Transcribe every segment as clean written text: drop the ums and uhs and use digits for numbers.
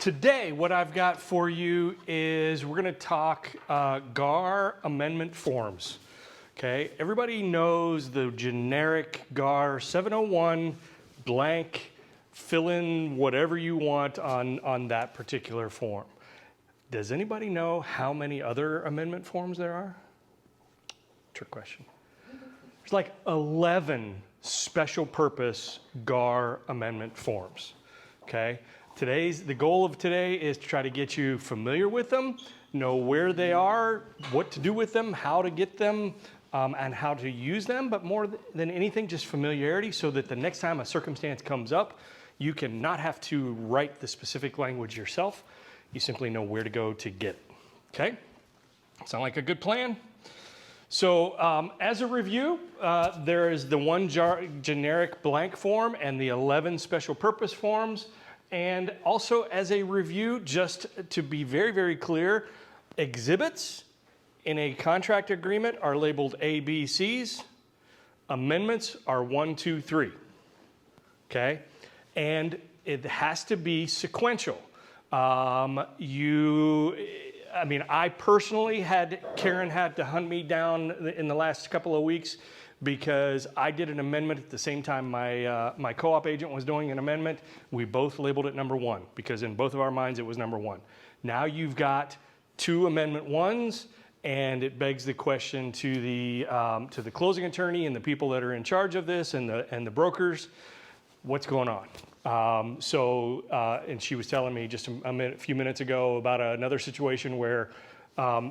Today, what I've got for you is we're going to talk GAR amendment forms. Okay, everybody knows the generic GAR 701 blank, fill in whatever you want on that particular form. Does anybody know how many other amendment forms there are? Trick question. There's like 11 special purpose GAR amendment forms. Okay, the goal of today is to try to get you familiar with them, know where they are, what to do with them, how to get them, and how to use them, but more than anything, just familiarity so that the next time a circumstance comes up, you can not have to write the specific language yourself. You simply know where to go to get it. Okay? Sound like a good plan? So as a review, there is the one generic blank form and the 11 special purpose forms. And also as a review, just to be very, very clear, exhibits in a contract agreement are labeled A, B, C's. Amendments are 1, 2, 3. Okay? And it has to be sequential. I personally Karen had to hunt me down in the last couple of weeks because I did an amendment at the same time my co-op agent was doing an amendment. We both labeled it number 1 because in both of our minds it was number 1. Now you've got 2 amendment 1s, and it begs the question to the closing attorney and the people that are in charge of this and the brokers, what's going on? And she was telling me just a few minutes ago about another situation where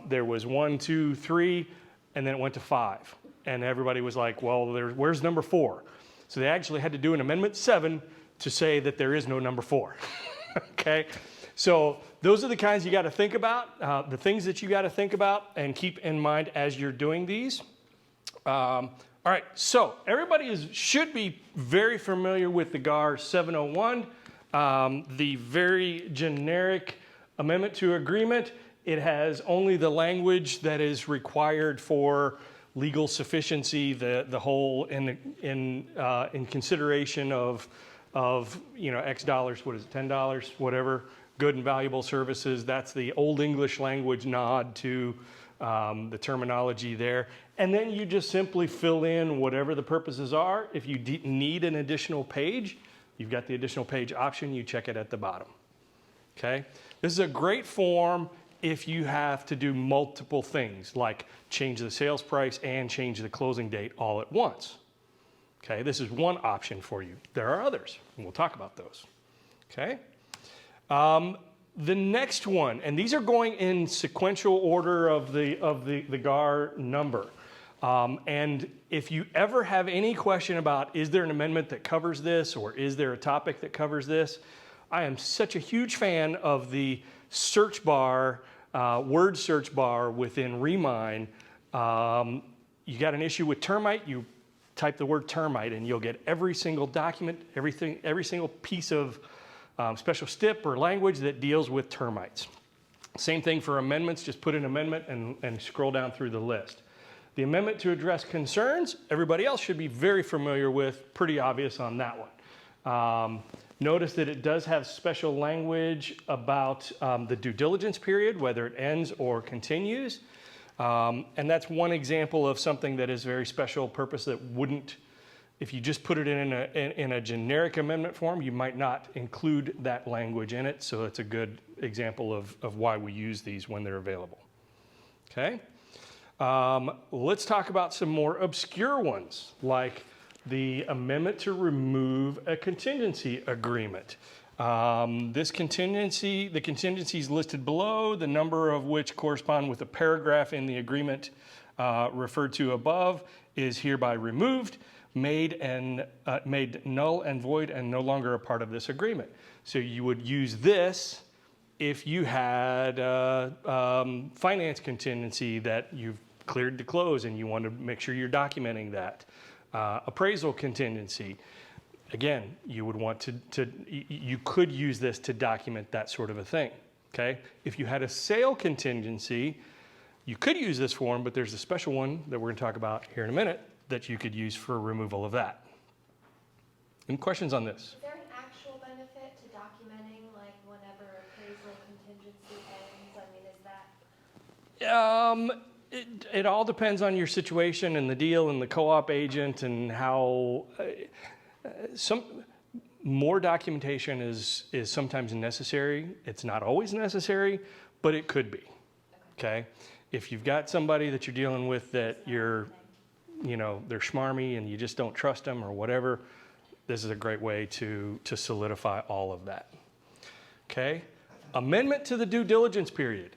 there was 1, 2, 3, and then it went to 5. And everybody was like, well, where's number 4? So they actually had to do an amendment 7 to say that there is no number 4. Okay? So those are the kinds you got to think about, the things that you got to think about and keep in mind as you're doing these. All right, so everybody should be very familiar with the GAR 701, the very generic amendment to agreement. It has only the language that is required for legal sufficiency, the whole in consideration of X dollars, what is it, $10, whatever, good and valuable services. That's the old English language nod to the terminology there. And then you just simply fill in whatever the purposes are. If you need an additional page, you've got the additional page option. You check it at the bottom. Okay? This is a great form if you have to do multiple things, like change the sales price and change the closing date all at once. Okay? This is one option for you. There are others, and we'll talk about those. Okay? The next one, and these are going in sequential order of the GAR number. And if you ever have any question about, is there an amendment that covers this, or is there a topic that covers this, I am such a huge fan of the search bar, word search bar within Remine. You got an issue with termite, you type the word termite, and you'll get every single document, every single piece of special stip or language that deals with termites. Same thing for amendments, just put an amendment and scroll down through the list. The amendment to address concerns, everybody else should be very familiar with, pretty obvious on that one. Notice that it does have special language about the due diligence period, whether it ends or continues. And that's one example of something that is very special purpose that wouldn't, if you just put it in a generic amendment form, you might not include that language in it. So it's a good example of why we use these when they're available. Okay? Let's talk about some more obscure ones, like the amendment to remove a contingency agreement. The contingencies listed below, the number of which correspond with a paragraph in the agreement referred to above, is hereby removed, made null and void and no longer a part of this agreement. So you would use this if you had finance contingency that you've cleared to close and you want to make sure you're documenting that. Appraisal contingency, again, you would want you could use this to document that sort of a thing, okay? If you had a sale contingency, you could use this form, but there's a special one that we're going to talk about here in a minute that you could use for removal of that. Any questions on this? Is there an actual benefit to documenting, like, whenever contingency ends? I mean, is that? It all depends on your situation and the deal and the co-op agent and how some more documentation is sometimes necessary. It's not always necessary, but it could be. Okay. If you've got somebody that you're dealing with that they're schmarmy and you just don't trust them or whatever, this is a great way to solidify all of that. Okay. Amendment to the due diligence period.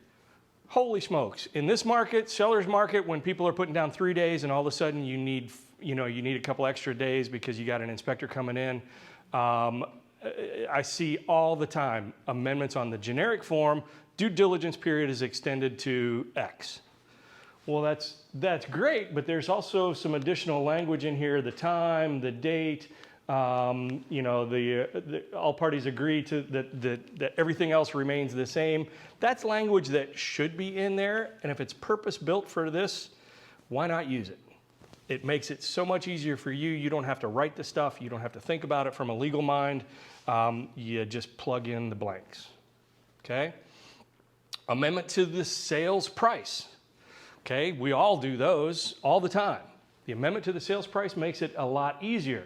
Holy smokes. In this market, seller's market, when people are putting down 3 days and all of a sudden you need a couple extra days because you got an inspector coming in, I see all the time amendments on the generic form. Due diligence period is extended to X. Well, that's great, but there's also some additional language in here: the time, the date. All parties agree to that everything else remains the same. That's language that should be in there, and if it's purpose built for this, why not use it? It makes it so much easier for you. You don't have to write the stuff. You don't have to think about it from a legal mind. You just plug in the blanks. Okay? Amendment to the sales price. Okay? We all do those all the time. The amendment to the sales price makes it a lot easier.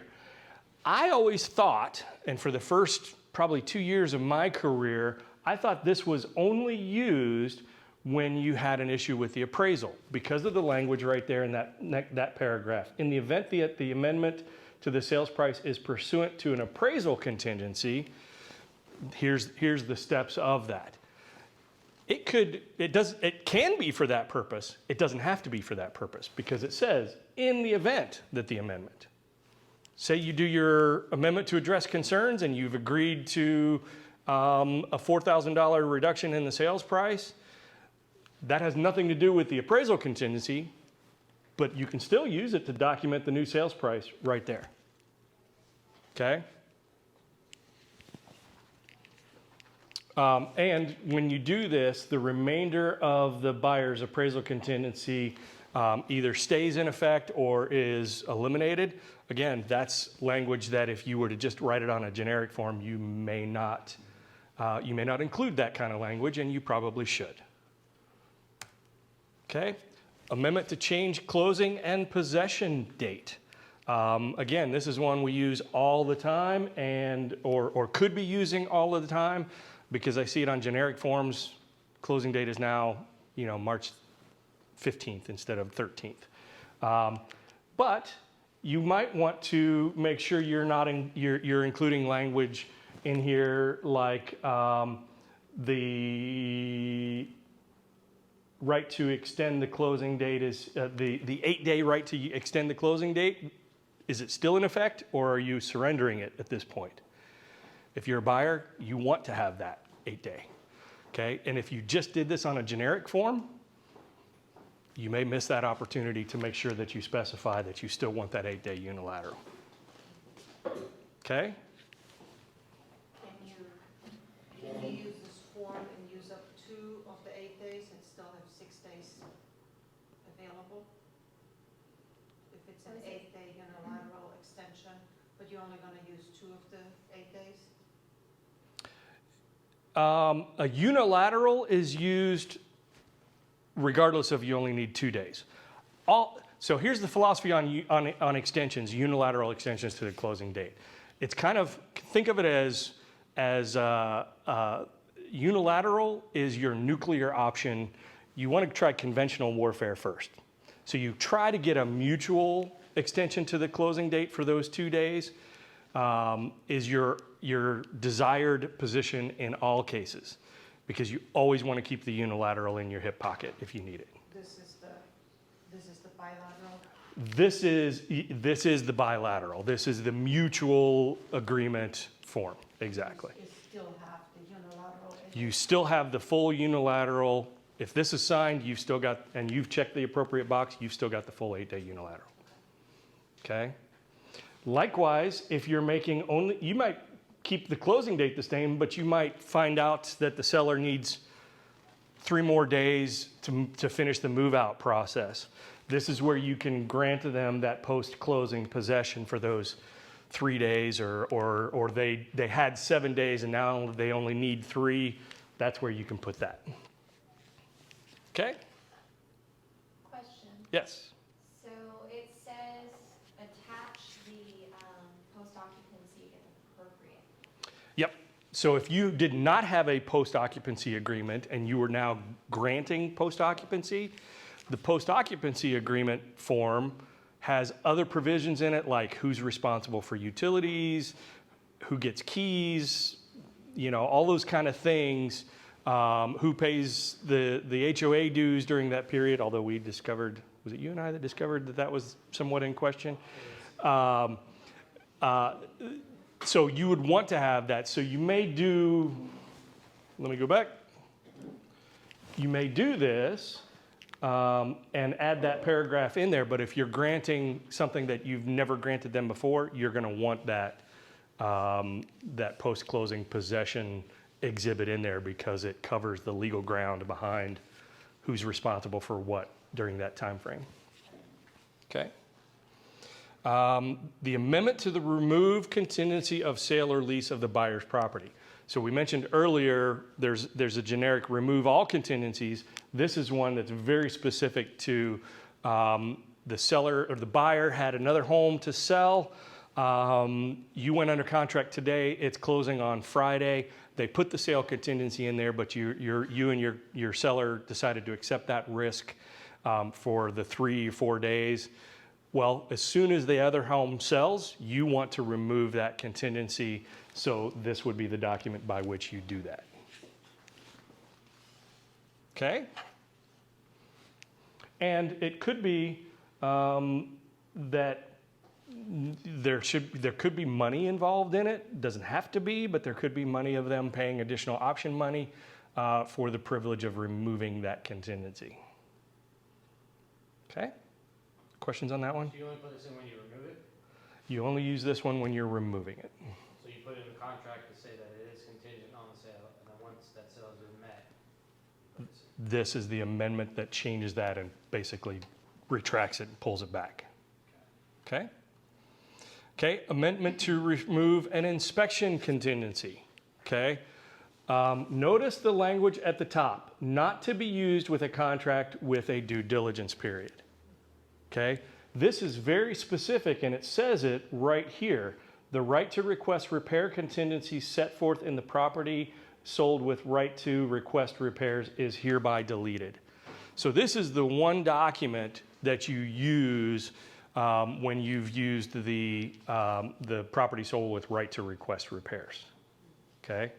I always thought, and for the first probably 2 years of my career, I thought this was only used when you had an issue with the appraisal because of the language right there in that paragraph. In the event that the amendment to the sales price is pursuant to an appraisal contingency, here's the steps of that. It can be for that purpose. It doesn't have to be for that purpose because it says in the event that the amendment. Say you do your amendment to address concerns and you've agreed to a $4,000 reduction in the sales price. That has nothing to do with the appraisal contingency, but you can still use it to document the new sales price right there. Okay? And when you do this, the remainder of the buyer's appraisal contingency either stays in effect or is eliminated. Again, that's language that if you were to just write it on a generic form, you may not include that kind of language, and you probably should. Okay? Amendment to change closing and possession date. Again, this is one we use all the time or could be using all of the time because I see it on generic forms. Closing date is now, March 15th instead of 13th. But you might want to make sure you're including language in here like the right to extend the closing date is the 8-day right to extend the closing date. Is it still in effect, or are you surrendering it at this point? If you're a buyer, you want to have that 8-day. Okay, and if you just did this on a generic form, you may miss that opportunity to make sure that you specify that you still want that 8-day unilateral. Okay? Can you use this form and use up 2 of the 8 days and still have 6 days available? If it's an 8-day unilateral extension, but you're only going to use 2 of the 8 days? A unilateral is used regardless of you only need 2 days. So here's the philosophy on extensions, unilateral extensions to the closing date. It's kind of, think of it as unilateral is your nuclear option. You want to try conventional warfare first. So you try to get a mutual extension to the closing date for those 2 days is your desired position in all cases, because you always want to keep the unilateral in your hip pocket if you need it. This is the bilateral? This is the bilateral. This is the mutual agreement form. Exactly. You still have the unilateral? You still have the full unilateral. If this is signed, you've still got, and you've checked the appropriate box, you've still got the full 8-day unilateral. Okay? Likewise, if you're making only, you might keep the closing date the same, but you might find out that the seller needs 3 more days to finish the move-out process. This is where you can grant them that post-closing possession for those 3 days, or they had 7 days and now they only need 3. that's where you can put that. Okay? Question. Yes. So it says attach the post-occupancy if appropriate. Yep. So if you did not have a post-occupancy agreement and you are now granting post-occupancy, the post-occupancy agreement form has other provisions in it, like who's responsible for utilities, who gets keys, all those kind of things, who pays the HOA dues during that period, although we discovered, was it you and I that discovered that was somewhat in question? So you would want to have that. So you may do, let me go back. You may do this and add that paragraph in there, but if you're granting something that you've never granted them before, you're going to want that that post-closing possession exhibit in there because it covers the legal ground behind who's responsible for what during that time frame. Okay. The amendment to the remove contingency of sale or lease of the buyer's property. So we mentioned earlier there's a generic remove all contingencies. This is one that's very specific to the seller or the buyer had another home to sell. You went under contract today. It's closing on Friday. They put the sale contingency in there, but you and your seller decided to accept that risk for the 3 or 4 days. Well, as soon as the other home sells, you want to remove that contingency. So this would be the document by which you do that. Okay? And it could be that there could be money involved in it. Doesn't have to be, but there could be money of them paying additional option money for the privilege of removing that contingency. Okay? Questions on that one? So you only put this in when you remove it? You only use this one when you're removing it. So you put it in the contract to say that it is contingent on the sale, and then once that sale has been met. This is the amendment that changes that and basically retracts it and pulls it back. Okay? Okay, amendment to remove an inspection contingency. Okay? Notice the language at the top, not to be used with a contract with a due diligence period. Okay? This is very specific and it says it right here. The right to request repair contingency set forth in the property sold with right to request repairs is hereby deleted. So this is the one document that you use when you've used the property sold with right to request repairs. Okay?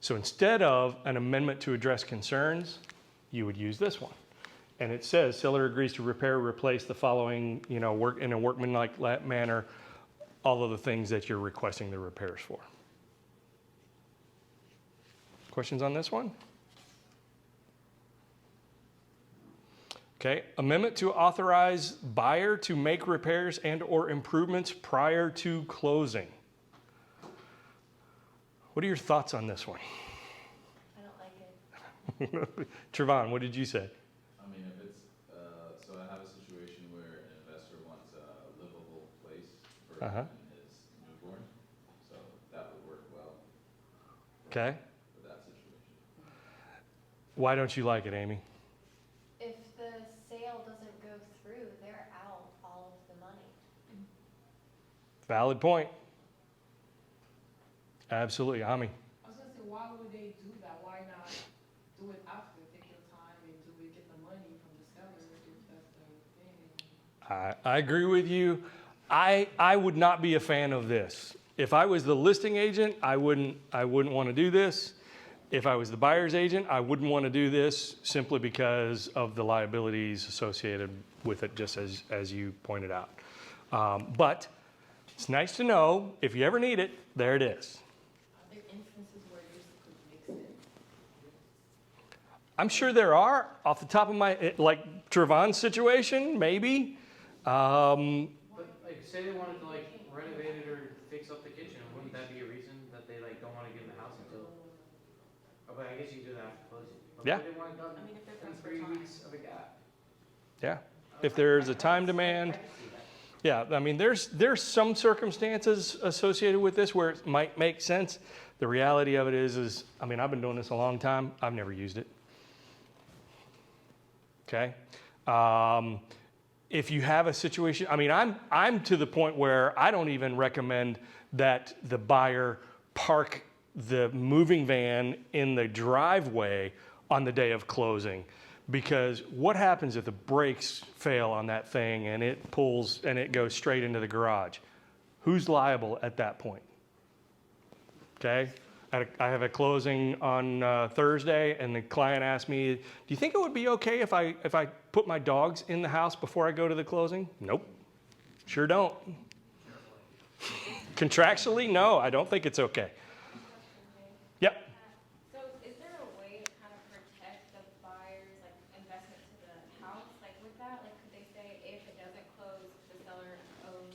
So instead of an amendment to address concerns, you would use this one. And it says seller agrees to repair or replace the following, work in a workmanlike manner, all of the things that you're requesting the repairs for. Questions on this one? Okay, amendment to authorize buyer to make repairs and or improvements prior to closing. What are your thoughts on this one? I don't like it. Trevon, what did you say? I mean, if it's, so I have a situation where an investor wants a livable place for him and his newborn, so that would work well Okay, for that situation. why don't you like it, Amy? If the sale doesn't go through, they're out all of the money. Valid point. Absolutely, Ami. I was gonna say, why would they do that? Why not do it after? Take your time and do it, get the money from the seller if that's the thing. I agree with you. I would not be a fan of this. If I was the listing agent, I wouldn't want to do this. If I was the buyer's agent, I wouldn't want to do this simply because of the liabilities associated with it, just as you pointed out. But it's nice to know if you ever need it, there it is. Are there instances where this could make sense? I'm sure there are, off the top of my, like Trevon's situation, maybe. But like, say they wanted to like renovate it or fix up the kitchen, wouldn't that be a reason that they like don't want to get in the house until? Oh, but I guess you do that after closing. But Yeah. what if they want it done I mean, if they're in pressed for 3 time. weeks of a gap? Yeah, if there's a time demand. I can see that. Yeah, I mean, there's some circumstances associated with this where it might make sense The reality of it is, I mean, I've been doing this a long time. I've never used it. Okay? If you have a situation, I mean, I'm to the point where I don't even recommend that the buyer park the moving van in the driveway on the day of closing. Because what happens if the brakes fail on that thing and it pulls and it goes straight into the garage? Who's liable at that point? Okay? I have a closing on Thursday, and the client asked me, do you think it would be okay if I put my dogs in the house before I go to the closing? Nope. Sure don't. Contractually, no, I don't think it's okay. Yep. So is there a way to kind of protect the buyer's like investment to the house, like with that? Like could they say if it doesn't close, the seller owes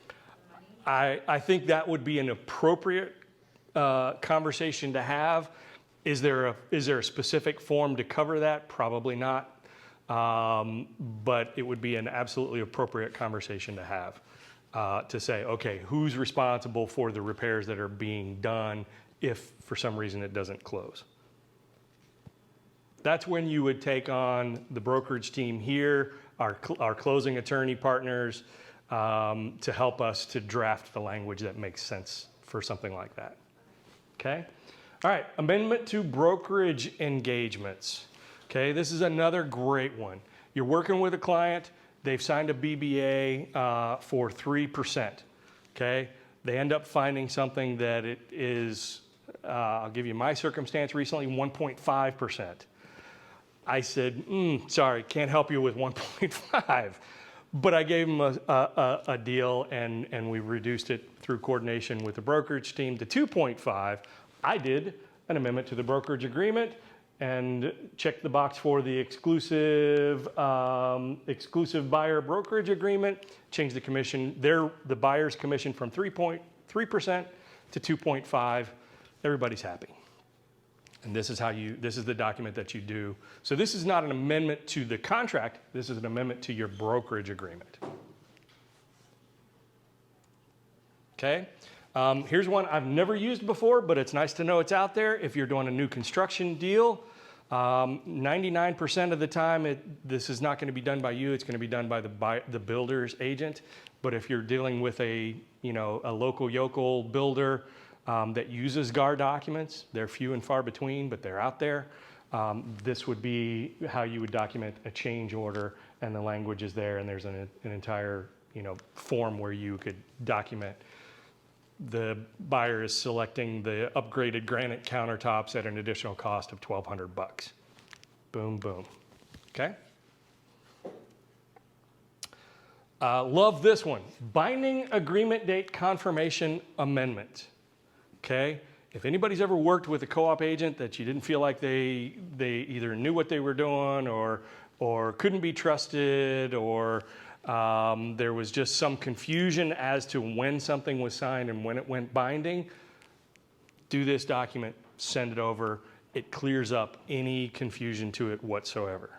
the money? I think that would be an appropriate conversation to have. Is there a specific form to cover that? Probably not. But it would be an absolutely appropriate conversation to have. To say, okay, who's responsible for the repairs that are being done if for some reason it doesn't close? That's when you would take on the brokerage team here, our closing attorney partners, to help us to draft the language that makes sense for something like that. Okay? All right, amendment to brokerage engagements. Okay, this is another great one. You're working with a client. They've signed a BBA for 3%, okay? They end up finding something that it is, I'll give you my circumstance recently, 1.5%. I said, sorry, can't help you with 1.5. But I gave them a deal, and we reduced it through coordination with the brokerage team to 2.5. I did an amendment to the brokerage agreement and checked the box for the exclusive buyer brokerage agreement, changed the commission, the buyer's commission from 3% to 2.5. Everybody's happy. And this is the document that you do. So this is not an amendment to the contract, this is an amendment to your brokerage agreement. Okay? Here's one I've never used before, but it's nice to know it's out there. If you're doing a new construction deal, 99% of the time, this is not going to be done by you. It's going to be done by the builder's agent. But if you're dealing with a local yokel builder that uses GAR documents, they're few and far between, but they're out there. This would be how you would document a change order, and the language is there, and there's an entire form where you could document. The buyer is selecting the upgraded granite countertops at an additional cost of $1,200. Boom, boom. Okay? Love this one. Binding agreement date confirmation amendment. Okay? If anybody's ever worked with a co-op agent that you didn't feel like they either knew what they were doing or couldn't be trusted, or there was just some confusion as to when something was signed and when it went binding, do this document, send it over. It clears up any confusion to it whatsoever.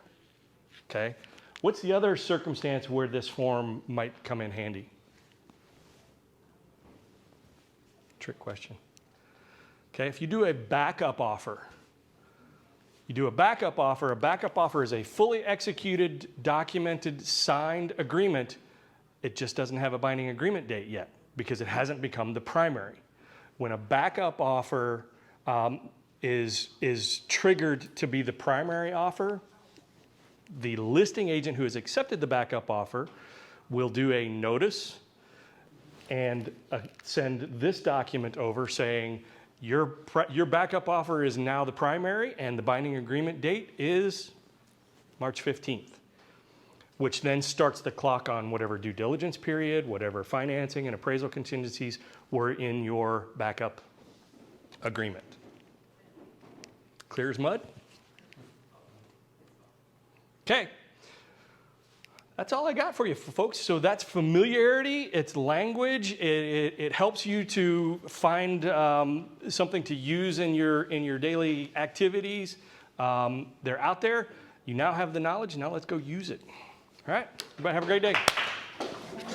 Okay? What's the other circumstance where this form might come in handy? Trick question. Okay, if you do a backup offer, a backup offer is a fully executed, documented, signed agreement. It just doesn't have a binding agreement date yet because it hasn't become the primary. When a backup offer is triggered to be the primary offer, the listing agent who has accepted the backup offer will do a notice and send this document over saying, your backup offer is now the primary, and the binding agreement date is March 15th, which then starts the clock on whatever due diligence period, whatever financing and appraisal contingencies were in your backup agreement. Clear as mud? Okay. That's all I got for you, folks. So that's familiarity, it's language, it helps you to find something to use in your daily activities. They're out there. You now have the knowledge. Now let's go use it. All right. Everybody have a great day.